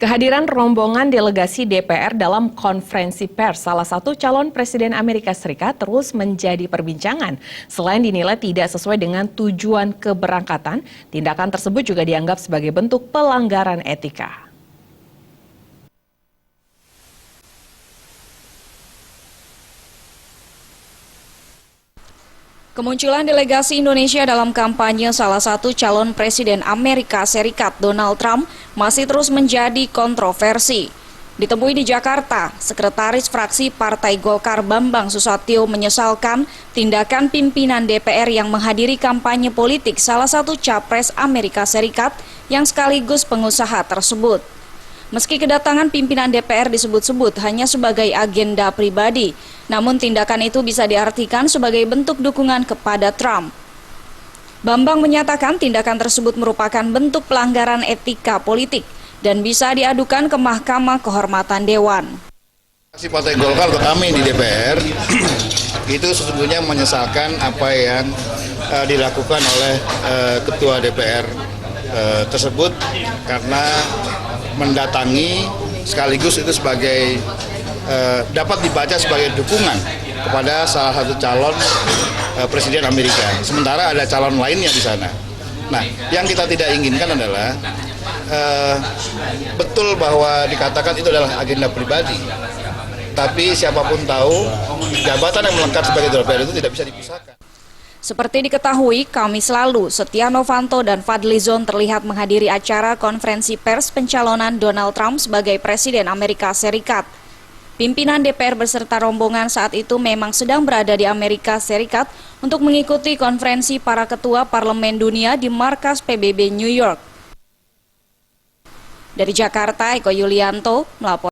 Kehadiran rombongan delegasi DPR dalam konferensi pers salah satu calon presiden Amerika Serikat terus menjadi perbincangan. Selain dinilai tidak sesuai dengan tujuan keberangkatan, tindakan tersebut juga dianggap sebagai bentuk pelanggaran etika. Kemunculan delegasi Indonesia dalam kampanye salah satu calon presiden Amerika Serikat, Donald Trump, masih terus menjadi kontroversi. Ditemui di Jakarta, Sekretaris Fraksi Partai Golkar Bambang Susatyo menyesalkan tindakan pimpinan DPR yang menghadiri kampanye politik salah satu capres Amerika Serikat yang sekaligus pengusaha tersebut. Meski kedatangan pimpinan DPR disebut-sebut hanya sebagai agenda pribadi, namun tindakan itu bisa diartikan sebagai bentuk dukungan kepada Trump. Bambang menyatakan tindakan tersebut merupakan bentuk pelanggaran etika politik dan bisa diadukan ke Mahkamah Kehormatan Dewan. Partai Golkar atau kami di DPR itu sesungguhnya menyesalkan apa yang dilakukan oleh Ketua DPR tersebut karena mendatangi sekaligus itu sebagai dapat dibaca sebagai dukungan kepada salah satu calon presiden Amerika. Sementara ada calon lainnya di sana. Nah, yang kita tidak inginkan adalah betul bahwa dikatakan itu adalah agenda pribadi. Tapi siapapun tahu jabatan yang melekat sebagai DPR itu tidak bisa dipusahkan. Seperti diketahui, Kamis lalu, Setia Novanto dan Fadlizon terlihat menghadiri acara konferensi pers pencalonan Donald Trump sebagai Presiden Amerika Serikat. Pimpinan DPR beserta rombongan saat itu memang sedang berada di Amerika Serikat untuk mengikuti konferensi para ketua parlemen dunia di markas PBB New York. Dari Jakarta, Eko Yulianto melapor.